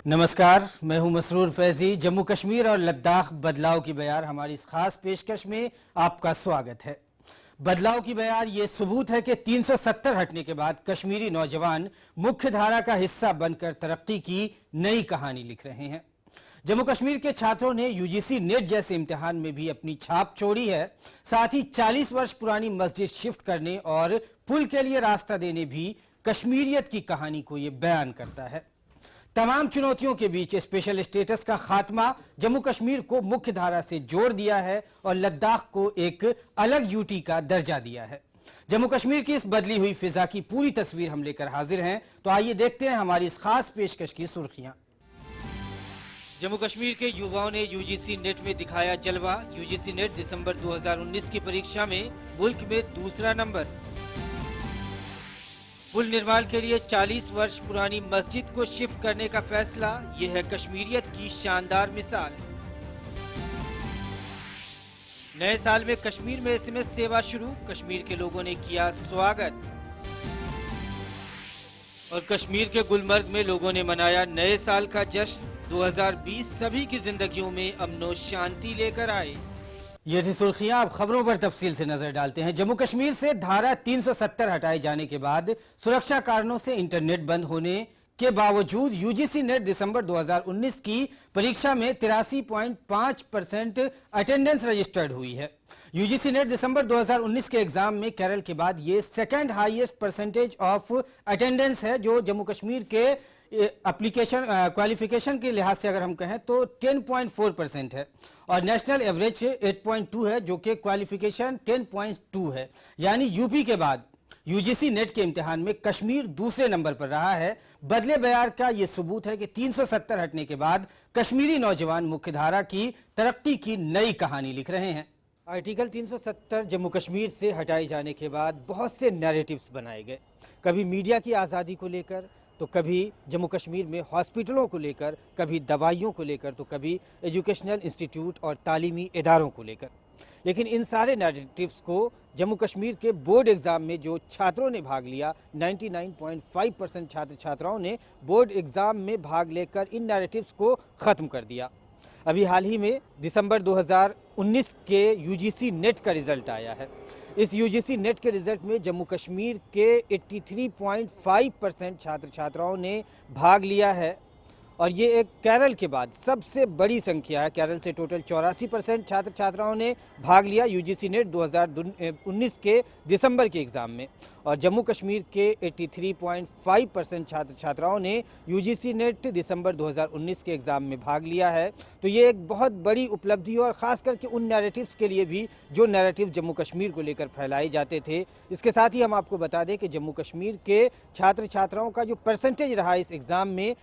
नमस्कार, मैं हूं मसरूर फैजी। जम्मू कश्मीर और लद्दाख बदलाव की बयार हमारी इस खास पेशकश में आपका स्वागत है। बदलाव की बयार ये सबूत है कि 370 हटने के बाद कश्मीरी नौजवान मुख्य धारा का हिस्सा बनकर तरक्की की नई कहानी लिख रहे हैं। जम्मू कश्मीर के छात्रों ने यूजीसी नेट जैसे इम्तिहान में भी अपनी छाप छोड़ी है। साथ ही 40 वर्ष पुरानी मस्जिद शिफ्ट करने और पुल के लिए रास्ता देने भी कश्मीरियत की कहानी को ये बयान करता है। तमाम चुनौतियों के बीच स्पेशल स्टेटस का खात्मा जम्मू कश्मीर को मुख्य धारा से जोड़ दिया है और लद्दाख को एक अलग यूटी का दर्जा दिया है। जम्मू कश्मीर की इस बदली हुई फिजा की पूरी तस्वीर हम लेकर हाजिर हैं, तो आइए देखते हैं हमारी इस खास पेशकश की सुर्खियां। जम्मू कश्मीर के युवाओं ने यूजीसी नेट में दिखाया जलवा। यूजीसी नेट दिसंबर 2019 की परीक्षा में मुल्क में दूसरा नंबर। पुल निर्माण के लिए 40 वर्ष पुरानी मस्जिद को शिफ्ट करने का फैसला, ये है कश्मीरियत की शानदार मिसाल। नए साल में कश्मीर में एसएमएस सेवा शुरू, कश्मीर के लोगों ने किया स्वागत। और कश्मीर के गुलमर्ग में लोगों ने मनाया नए साल का जश्न। 2020 सभी की जिंदगियों में अमन शांति लेकर आए। ये थी सुर्खियां। अब खबरों पर तफसील से नजर डालते हैं। जम्मू कश्मीर से धारा 370 हटाए जाने के बाद सुरक्षा कारणों से इंटरनेट बंद होने के बावजूद यूजीसी नेट दिसंबर 2019 की परीक्षा में 83.5% अटेंडेंस रजिस्टर्ड हुई है। यूजीसी नेट दिसंबर 2019 के एग्जाम में केरल के बाद ये second highest percentage of attendance है, जो जम्मू कश्मीर के एप्लीकेशन क्वालिफिकेशन के लिहाज से अगर हम कहें तो 10.4% है और नेशनल एवरेज 8.2 है, जो कि क्वालिफिकेशन 10.2 है। यानी यूपी के बाद यूजीसी नेट के इम्तिहान में कश्मीर दूसरे नंबर पर रहा है। बदले बयार का यह सबूत है कि 370 हटने के बाद कश्मीरी नौजवान मुख्यधारा की तरक्की की नई कहानी लिख रहे हैं। आर्टिकल 370 जम्मू कश्मीर से हटाए जाने के बाद बहुत से नैरेटिव्स बनाए गए, कभी मीडिया की आज़ादी को लेकर, तो कभी जम्मू कश्मीर में हॉस्पिटलों को लेकर, कभी दवाइयों को लेकर, तो कभी एजुकेशनल इंस्टीट्यूट और तालीमी इदारों को लेकर। लेकिन इन सारे नैरेटिव्स को जम्मू कश्मीर के बोर्ड एग्ज़ाम में जो छात्रों ने भाग लिया, 99.5% छात्र छात्राओं ने बोर्ड एग्ज़ाम में भाग लेकर इन नैरेटिव्स को ख़त्म कर दिया। अभी हाल ही में दिसंबर 2019 के यूजीसी नेट का रिज़ल्ट आया है। इस यूजीसी नेट के रिजल्ट में जम्मू कश्मीर के 83.5% छात्र छात्राओं ने भाग लिया है और ये एक केरल के बाद सबसे बड़ी संख्या है। केरल से टोटल 84% छात्र छात्राओं ने भाग लिया यूजीसी नेट 2019 के दिसंबर के एग्ज़ाम में और जम्मू कश्मीर के 83.5% छात्र छात्राओं ने यूजीसी नेट दिसंबर 2019 के एग्ज़ाम में भाग लिया है। तो ये एक बहुत बड़ी उपलब्धि और ख़ास करके उन नैरेटिव्स के लिए भी जो नैरेटिव जम्मू कश्मीर को लेकर फैलाए जाते थे। इसके साथ ही हम आपको बता दें कि जम्मू कश्मीर के छात्र छात्राओं का जो परसेंटेज रहा इस एग्ज़ाम में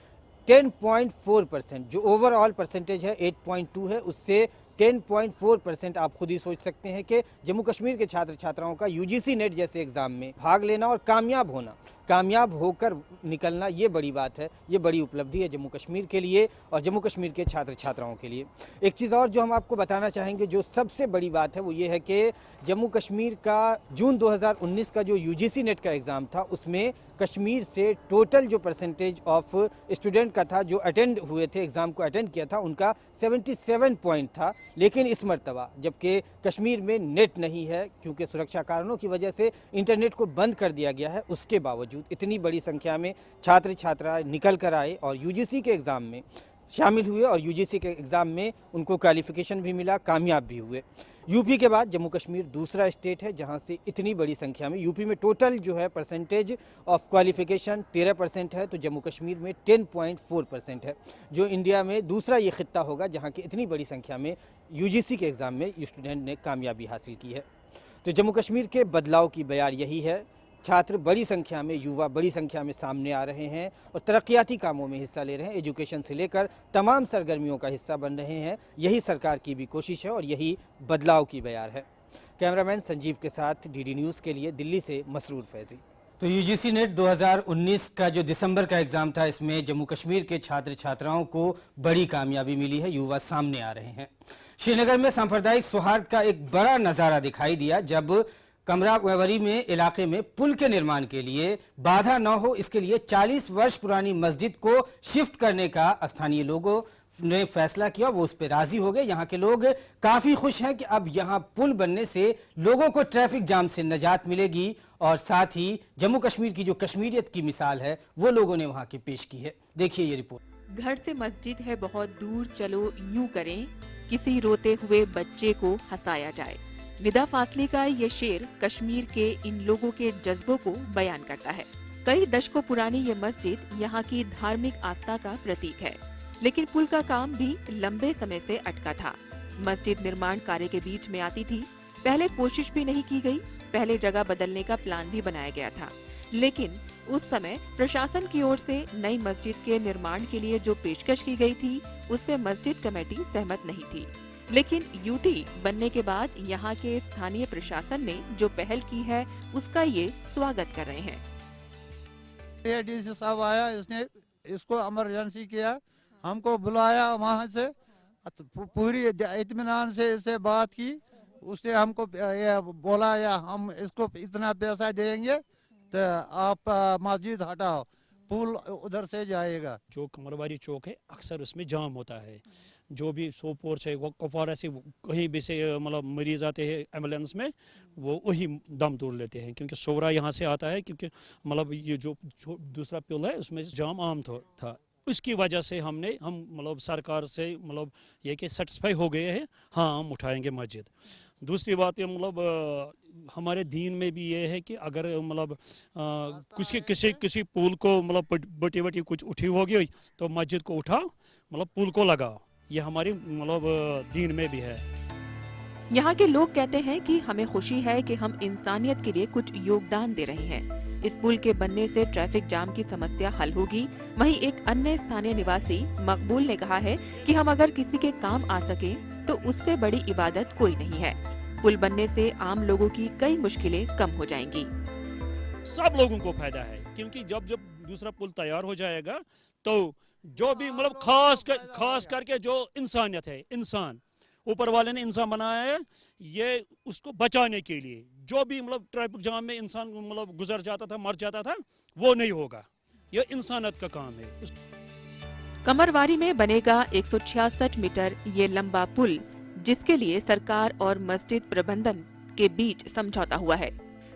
10.4%, जो ओवरऑल परसेंटेज है 8.2 है, उससे 10.4% आप खुद ही सोच सकते हैं कि जम्मू कश्मीर के छात्र छात्राओं का यूजीसी नेट जैसे एग्ज़ाम में भाग लेना और कामयाब होना, कामयाब होकर निकलना, ये बड़ी बात है, ये बड़ी उपलब्धि है जम्मू कश्मीर के लिए और जम्मू कश्मीर के छात्र छात्राओं के लिए। एक चीज़ और जो हम आपको बताना चाहेंगे, जो सबसे बड़ी बात है वो ये है कि जम्मू कश्मीर का जून 2019 का जो यूजीसी नेट का एग्ज़ाम था, उसमें कश्मीर से टोटल जो परसेंटेज ऑफ स्टूडेंट का था जो अटेंड हुए थे, एग्ज़ाम को अटेंड किया था, उनका 77 पॉइंट था। लेकिन इस मरतबा जबकि कश्मीर में नेट नहीं है क्योंकि सुरक्षा कारणों की वजह से इंटरनेट को बंद कर दिया गया है, उसके बावजूद इतनी बड़ी संख्या में छात्र छात्रा निकल कर आए और यूजीसी के एग्ज़ाम में शामिल हुए और यूजीसी के एग्ज़ाम में उनको क्वालिफिकेशन भी मिला, कामयाब भी हुए। यूपी के बाद जम्मू कश्मीर दूसरा स्टेट है जहां से इतनी बड़ी संख्या में, यूपी में टोटल जो है परसेंटेज ऑफ क्वालिफिकेशन 13% है, तो जम्मू कश्मीर में 10.4% है, जो इंडिया में दूसरा ये खित्ता होगा जहां की इतनी बड़ी संख्या में यूजीसी के एग्ज़ाम में स्टूडेंट ने कामयाबी हासिल की है। तो जम्मू कश्मीर के बदलाव की बयार यही है। छात्र बड़ी संख्या में, युवा बड़ी संख्या में सामने आ रहे हैं और तरक्याती कामों में हिस्सा ले रहे हैं, एजुकेशन से लेकर तमाम सरगर्मियों का हिस्सा बन रहे हैं। यही सरकार की भी कोशिश है और यही बदलाव की बयार है। कैमरामैन संजीव के साथ डीडी न्यूज़ के लिए दिल्ली से मसरूर फैजी। तो यूजीसी नेट 2019 का जो दिसंबर का एग्ज़ाम था, इसमें जम्मू कश्मीर के छात्र छात्राओं को बड़ी कामयाबी मिली है, युवा सामने आ रहे हैं। श्रीनगर में सांप्रदायिक सौहार्द का एक बड़ा नज़ारा दिखाई दिया जब कमरावरी में इलाके में पुल के निर्माण के लिए बाधा न हो, इसके लिए 40 वर्ष पुरानी मस्जिद को शिफ्ट करने का स्थानीय लोगों ने फैसला किया। वो उस पर राजी हो गए। यहाँ के लोग काफी खुश हैं कि अब यहाँ पुल बनने से लोगों को ट्रैफिक जाम से निजात मिलेगी और साथ ही जम्मू कश्मीर की जो कश्मीरियत की मिसाल है वो लोगों ने वहाँ की पेश की है। देखिए ये रिपोर्ट। घर से मस्जिद है बहुत दूर, चलो यूं करें, किसी रोते हुए बच्चे को हंसाया जाए। निदा फासले का ये शेर कश्मीर के इन लोगों के जज्बों को बयान करता है। कई दशकों पुरानी ये मस्जिद यहाँ की धार्मिक आस्था का प्रतीक है, लेकिन पुल का काम भी लंबे समय से अटका था। मस्जिद निर्माण कार्य के बीच में आती थी। पहले कोशिश भी नहीं की गई, पहले जगह बदलने का प्लान भी बनाया गया था, लेकिन उस समय प्रशासन की ओर से नई मस्जिद के निर्माण के लिए जो पेशकश की गई थी उससे मस्जिद कमेटी सहमत नहीं थी। लेकिन यूटी बनने के बाद यहाँ के स्थानीय प्रशासन ने जो पहल की है उसका ये स्वागत कर रहे हैं। डीसी साहब आया, इसने इसको इमरजेंसी किया, हमको बुलाया वहाँ से, पूरी इत्मीनान से इससे बात की। उसने हमको ये बोला या हम इसको इतना पैसा देंगे तो आप मस्जिद हटाओ, पुल उधर से जाएगा। जो कमरवारी चौक है अक्सर उसमें जाम होता है। जो भी सोपोर से कुपवारा से कहीं भी से मतलब मरीज आते हैं एम्बुलेंस में, वो वही दम तोड़ लेते हैं, क्योंकि सोवरा यहाँ से आता है, क्योंकि मतलब ये जो दूसरा पुल है उसमें जाम आम था। उसकी वजह से हम मतलब सरकार से मतलब ये कि सेटिस्फाई हो गए हैं, हाँ हम उठाएंगे मस्जिद। दूसरी बात ये मतलब हमारे दीन में भी ये है कि अगर मतलब किसी पुल को मतलब बटी बटी कुछ उठी होगी तो मस्जिद को उठा मतलब पुल को लगाओ, ये हमारी मतलब दीन में भी है। यहाँ के लोग कहते हैं कि हमें खुशी है कि हम इंसानियत के लिए कुछ योगदान दे रहे हैं। इस पुल के बनने से ट्रैफिक जाम की समस्या हल होगी। वहीं एक अन्य स्थानीय निवासी मकबूल ने कहा है कि हम अगर किसी के काम आ सके तो उससे बड़ी इबादत कोई नहीं है। पुल बनने से आम लोगों की कई मुश्किलें कम हो जाएंगी। सब लोगों को फायदा है, क्योंकि जब दूसरा पुल तैयार हो जाएगा तो जो भी मतलब खास करके जो इंसानियत है, इंसान ऊपर वाले ने इंसान बनाया है, ये उसको बचाने के लिए जो भी मतलब ट्रैफिक जाम में इंसान मतलब गुजर जाता था, मर जाता था, वो नहीं होगा। ये इंसानियत का काम है। कमरवारी में बनेगा 166 मीटर ये लंबा पुल, जिसके लिए सरकार और मस्जिद प्रबंधन के बीच समझौता हुआ है,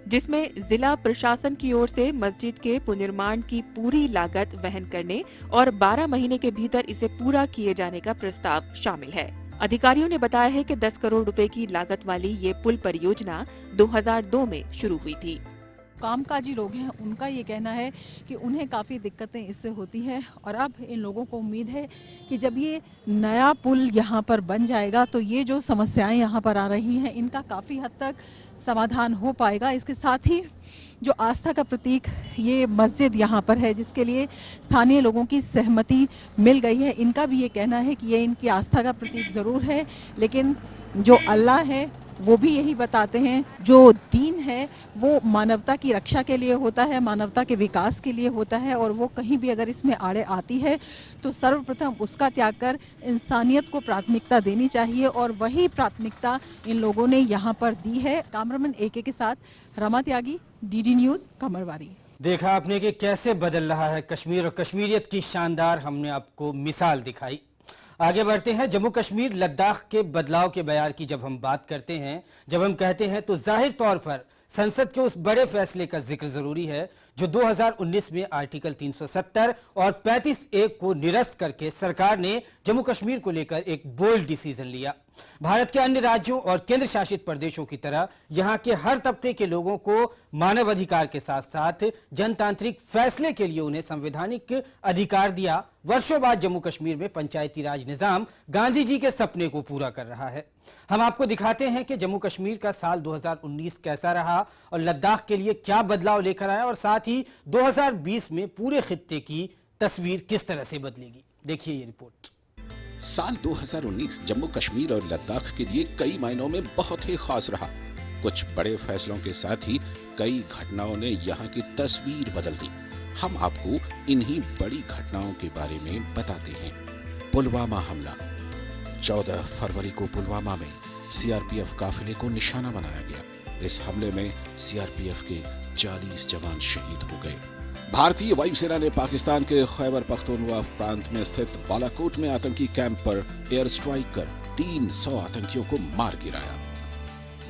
जिसमें जिला प्रशासन की ओर से मस्जिद के पुनर्निर्माण की पूरी लागत वहन करने और 12 महीने के भीतर इसे पूरा किए जाने का प्रस्ताव शामिल है। अधिकारियों ने बताया है कि 10 करोड़ रुपए की लागत वाली ये पुल परियोजना 2002 में शुरू हुई थी। कामकाजी लोग हैं, उनका ये कहना है कि उन्हें काफ़ी दिक्कतें इससे होती हैं और अब इन लोगों को उम्मीद है कि जब ये नया पुल यहाँ पर बन जाएगा तो ये जो समस्याएं यहाँ पर आ रही हैं इनका काफ़ी हद तक समाधान हो पाएगा। इसके साथ ही जो आस्था का प्रतीक ये मस्जिद यहाँ पर है, जिसके लिए स्थानीय लोगों की सहमति मिल गई है, इनका भी ये कहना है कि ये इनकी आस्था का प्रतीक ज़रूर है, लेकिन जो अल्लाह है वो भी यही बताते हैं, जो दीन है वो मानवता की रक्षा के लिए होता है, मानवता के विकास के लिए होता है, और वो कहीं भी अगर इसमें आड़े आती है तो सर्वप्रथम उसका त्याग कर इंसानियत को प्राथमिकता देनी चाहिए, और वही प्राथमिकता इन लोगों ने यहाँ पर दी है। कैमरामैन AK के साथ रमा त्यागी, DD न्यूज़, कमरवारी। देखा आपने कि कैसे बदल रहा है कश्मीर और कश्मीरियत की शानदार हमने आपको मिसाल दिखाई। आगे बढ़ते हैं। जम्मू कश्मीर लद्दाख के बदलाव के बयार की जब हम बात करते हैं, जब हम कहते हैं, तो जाहिर तौर पर संसद के उस बड़े फैसले का जिक्र जरूरी है जो 2019 में आर्टिकल 370 और 35A को निरस्त करके सरकार ने जम्मू कश्मीर को लेकर एक बोल्ड डिसीजन लिया। भारत के अन्य राज्यों और केंद्र शासित प्रदेशों की तरह यहां के हर तबके के लोगों को मानव अधिकार के साथ साथ जनतांत्रिक फैसले के लिए उन्हें संवैधानिक अधिकार दिया। वर्षों बाद जम्मू कश्मीर में पंचायती राज निजाम गांधी जी के सपने को पूरा कर रहा है। हम आपको दिखाते हैं कि जम्मू कश्मीर का साल 2019 कैसा रहा और लद्दाख के लिए क्या बदलाव लेकर आया, और साथ ही 2020 में पूरे खित्ते की तस्वीर किस तरह से बदलेगी। देखिए ये रिपोर्ट। साल 2019 जम्मू कश्मीर और लद्दाख के लिए कई मायनों में बहुत ही खास रहा। कुछ बड़े फैसलों के साथ ही कई घटनाओं ने यहाँ की तस्वीर बदल दी। हम आपको इन्हीं बड़ी घटनाओं के बारे में बताते हैं। पुलवामा हमला। 14 फरवरी को पुलवामा में CRPF काफिले को निशाना बनाया गया। इस हमले में सीआरपीएफ के 40 जवान शहीद हो गए। भारतीय वायुसेना ने पाकिस्तान के खैबर पख्तूनख्वा प्रांत में स्थित बालाकोट में आतंकी कैंप पर एयर स्ट्राइक कर 300 आतंकियों को मार गिराया।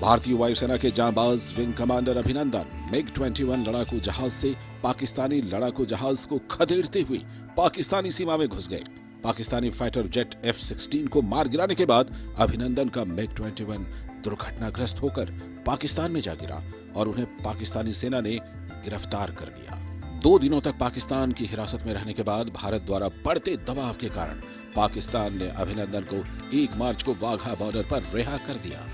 भारतीय वायुसेना के जांबाज विंग कमांडर अभिनंदन MiG-21 लड़ाकू जहाज से पाकिस्तानी लड़ाकू जहाज को खदेड़ते हुए पाकिस्तानी सीमा में घुस गए। पाकिस्तानी फाइटर जेट F-16 को मार गिराने के बाद अभिनंदन का MiG-21 दुर्घटनाग्रस्त होकर पाकिस्तान में जा गिरा और उन्हें पाकिस्तानी सेना ने गिरफ्तार कर लिया। 2 दिनों तक पाकिस्तान की हिरासत में रहने के बाद भारत द्वारा बढ़ते दबाव के कारण पाकिस्तान ने अभिनंदन को 1 मार्च को वाघा बॉर्डर पर रिहा कर दिया।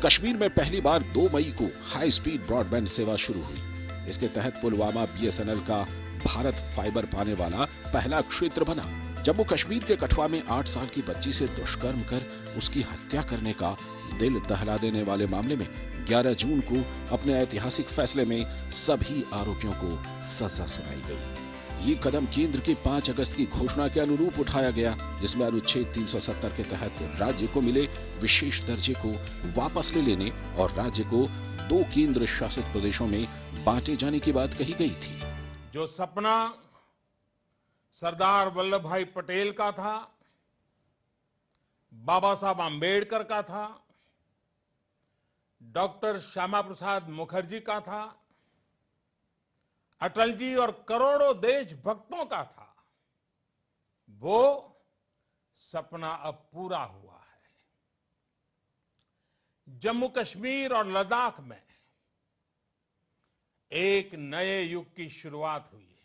कश्मीर में पहली बार 2 मई को हाई स्पीड ब्रॉडबैंड सेवा शुरू हुई। इसके तहत पुलवामा BSNL का भारत फाइबर पाने वाला पहला क्षेत्र बना। जम्मू कश्मीर के कठुआ में 8 साल की बच्ची से दुष्कर्म कर उसकी हत्या करने का दिल दहला देने वाले मामले में 11 जून को अपने ऐतिहासिक फैसले में सभी आरोपियों को सजा सुनाई गई। ये कदम केंद्र के 5 अगस्त की घोषणा के अनुरूप उठाया गया, जिसमें अनुच्छेद 370 के तहत राज्य को मिले विशेष दर्जे को वापस ले लेने और राज्य को 2 केंद्र शासित प्रदेशों में बांटे जाने की बात कही गई थी। जो सपना सरदार वल्लभ भाई पटेल का था, बाबा साहब आम्बेडकर का था, डॉक्टर श्यामा प्रसाद मुखर्जी का था, अटल जी और करोड़ों देशभक्तों का था, वो सपना अब पूरा हुआ है। जम्मू कश्मीर और लद्दाख में एक नए युग की शुरुआत हुई है।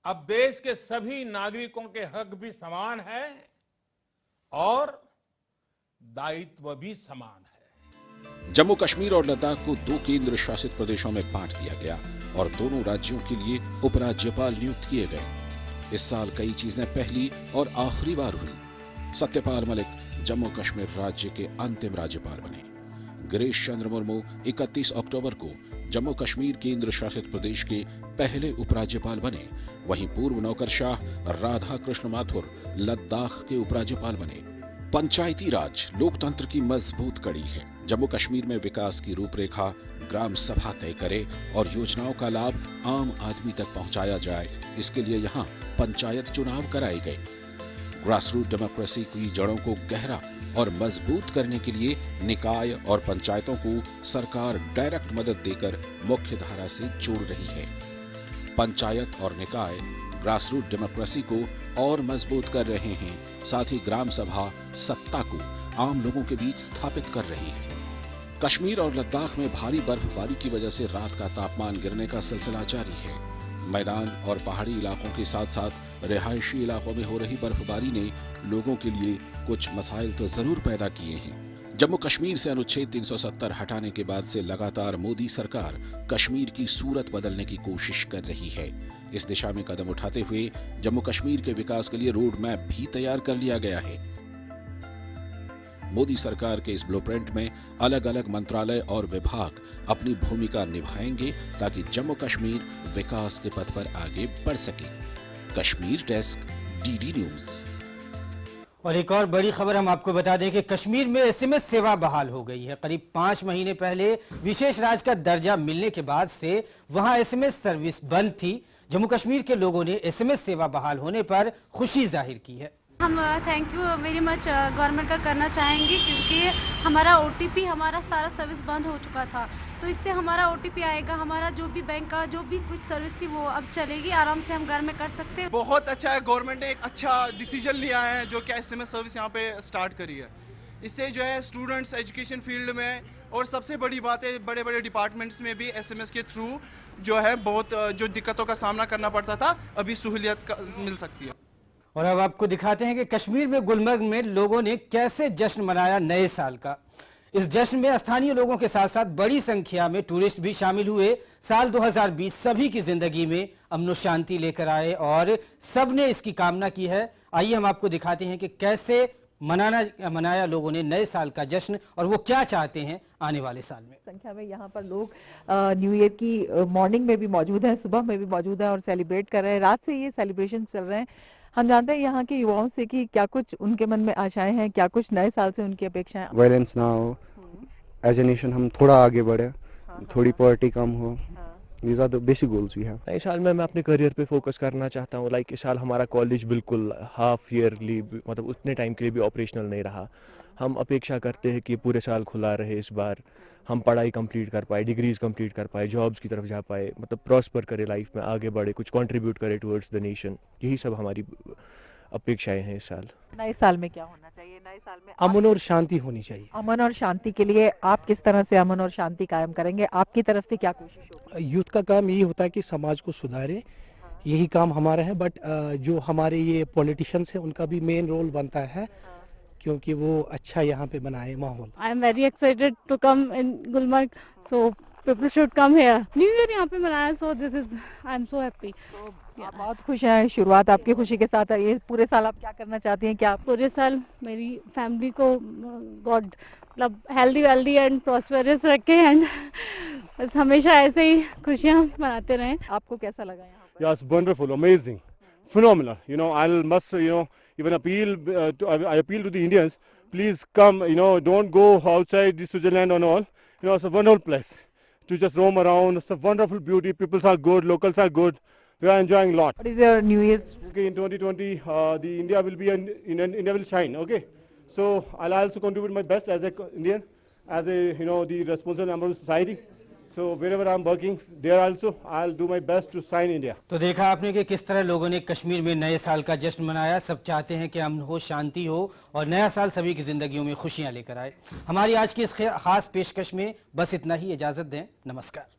अब देश के सभी नागरिकों के हक भी समान है और दायित्व भी समान है। जम्मू कश्मीर और लद्दाख को 2 केंद्र शासित प्रदेशों में बांट दिया गया और दोनों राज्यों के लिए उपराज्यपाल नियुक्त किए गए। इस साल कई चीजें पहली और आखिरी बार हुई। सत्यपाल मलिक जम्मू कश्मीर राज्य के अंतिम राज्यपाल बने। गिरीश चंद्र मुर्मू 31 अक्टूबर को जम्मू कश्मीर केंद्र शासित प्रदेश के पहले उपराज्यपाल बने। वहीं पूर्व नौकरशाह राधा कृष्ण माथुर लद्दाख के उपराज्यपाल बने। पंचायती राज लोकतंत्र की मजबूत कड़ी है। जम्मू कश्मीर में विकास की रूपरेखा ग्राम सभा तय करे और योजनाओं का लाभ आम आदमी तक पहुंचाया जाए, इसके लिए यहाँ पंचायत चुनाव कराए गए। ग्रासरूट डेमोक्रेसी की जड़ों को गहरा और मजबूत करने के लिए निकाय और पंचायतों को सरकार डायरेक्ट मदद देकर मुख्य धारा से जोड़ रही है। पंचायत और निकाय ग्रासरूट डेमोक्रेसी को और मजबूत कर रहे हैं, साथ ही ग्राम सभा सत्ता को आम लोगों के बीच स्थापित कर रही है। कश्मीर और लद्दाख में भारी बर्फबारी की वजह से रात का तापमान गिरने का सिलसिला जारी है। मैदान और पहाड़ी इलाकों के साथ साथ रिहायशी इलाकों में हो रही बर्फबारी ने लोगों के लिए कुछ मसाइल तो जरूर पैदा किए हैं। जम्मू कश्मीर से अनुच्छेद 370 हटाने के बाद से लगातार मोदी सरकार कश्मीर की सूरत बदलने की कोशिश कर रही है। इस दिशा में कदम उठाते हुए जम्मू कश्मीर के विकास के लिए रोड मैप भी तैयार कर लिया गया है। मोदी सरकार के इस ब्लूप्रिंट में अलग अलग मंत्रालय और विभाग अपनी भूमिका निभाएंगे ताकि जम्मू कश्मीर विकास के पथ पर आगे बढ़ सके। Kashmir desk, DD news. और एक और बड़ी खबर हम आपको बता दें कि कश्मीर में SMS सेवा बहाल हो गई है। करीब 5 महीने पहले विशेष राज्य का दर्जा मिलने के बाद से वहां SMS सर्विस बंद थी। जम्मू कश्मीर के लोगों ने SMS सेवा बहाल होने पर खुशी जाहिर की है। हम thank you very much government का करना चाहेंगे, क्योंकि हमारा OTP हमारा सारा सर्विस बंद हो चुका था, तो इससे हमारा OTP आएगा। हमारा जो भी बैंक का जो भी कुछ सर्विस थी वो अब चलेगी, आराम से हम घर में कर सकते हैं। बहुत अच्छा है, गवर्नमेंट ने एक अच्छा डिसीजन लिया है जो कि SMS सर्विस यहाँ पे स्टार्ट करी है। इससे जो है स्टूडेंट्स एजुकेशन फील्ड में और सबसे बड़ी बात है बड़े बड़े डिपार्टमेंट्स में भी SMS के थ्रू जो है बहुत जो दिक्कतों का सामना करना पड़ता था अभी सहूलियत मिल सकती है। और अब आपको दिखाते हैं कि कश्मीर में गुलमर्ग में लोगों ने कैसे जश्न मनाया नए साल का। इस जश्न में स्थानीय लोगों के साथ साथ बड़ी संख्या में टूरिस्ट भी शामिल हुए। साल 2020 सभी की जिंदगी में अमन शांति लेकर आए और सबने इसकी कामना की है। आइए हम आपको दिखाते हैं कि कैसे मनाया लोगों ने नए साल का जश्न और वो क्या चाहते हैं आने वाले साल में। संख्या में यहाँ पर लोग न्यू ईयर की मॉर्निंग में भी मौजूद हैं, सुबह में भी मौजूद हैं और सेलिब्रेट कर रहे हैं। रात से ये सेलिब्रेशन चल रहे हैं। हम जानते हैं यहाँ के युवाओं से कि क्या कुछ उनके मन में आशाएं हैं, क्या कुछ नए साल से उनकी अपेक्षाएं। वायलेंस ना हो एज ए नेशन हम थोड़ा आगे बढ़े, थोड़ी पॉवर्टी कम हो। These are the basic goals we have. इस साल मैं अपने करियर पे फोकस करना चाहता हूँ। लाइक इस साल हमारा कॉलेज बिल्कुल हाफ ईयरली, मतलब उतने टाइम के लिए भी ऑपरेशनल नहीं रहा। हम अपेक्षा करते हैं कि पूरे साल खुला रहे। इस बार हम पढ़ाई कंप्लीट कर पाए, डिग्रीज कंप्लीट कर पाए, जॉब्स की तरफ जा पाए, मतलब प्रॉस्पर करे लाइफ में, आगे बढ़े, कुछ कंट्रीब्यूट करे टुवर्ड्स द नेशन। यही सब हमारी अपेक्षाएं हैं इस साल। नए साल में क्या होना चाहिए? नए साल में अमन और शांति होनी चाहिए। अमन और शांति के लिए आप किस तरह से अमन और शांति कायम करेंगे? आपकी तरफ से क्या कोशिश होगी? यूथ का काम यही होता है कि समाज को सुधारे, यही काम हमारा है। बट जो हमारे ये पॉलिटिशियंस हैं उनका भी मेन रोल बनता है, क्योंकि वो अच्छा यहाँ पे बनाए माहौल। I am very excited to come in Gulmarg, so people should come here. New year यहाँ पे मनाया, so this is I am so happy. आप बहुत खुश हैं। शुरुआत आपकी खुशी के साथ है। ये पूरे साल आप क्या करना चाहती हैं? क्या आप पूरे साल मेरी फैमिली को गॉड मतलब हेल्दी वेल्दी एंड प्रॉस्पेरस रखे एंड बस हमेशा ऐसे ही खुशियाँ मनाते रहें। आपको कैसा लगा यहाँ पर? Yes, wonderful, amazing, phenomenal. You know, I must, even appeal I appeal to the Indians. Please come. Don't go outside the Switzerland and all. It's a wonderful place to just roam around. It's a wonderful beauty. People are good. Locals are good. We are enjoying a lot. What is your New Year's? Okay, in 2020, the India will be India will shine. Okay, so I'll also contribute my best as a Indian, as a the responsible member of society. So wherever I'm working, there also I'll do my best to shine India. तो देखा आपने कि किस तरह लोगों ने कश्मीर में नए साल का जश्न मनाया। सब चाहते हैं कि अमन हो, शांति हो और नया साल सभी की जिंदगियों में खुशियां लेकर आए। हमारी आज की इस खास पेशकश में बस इतना ही। इजाजत दें। नमस्कार।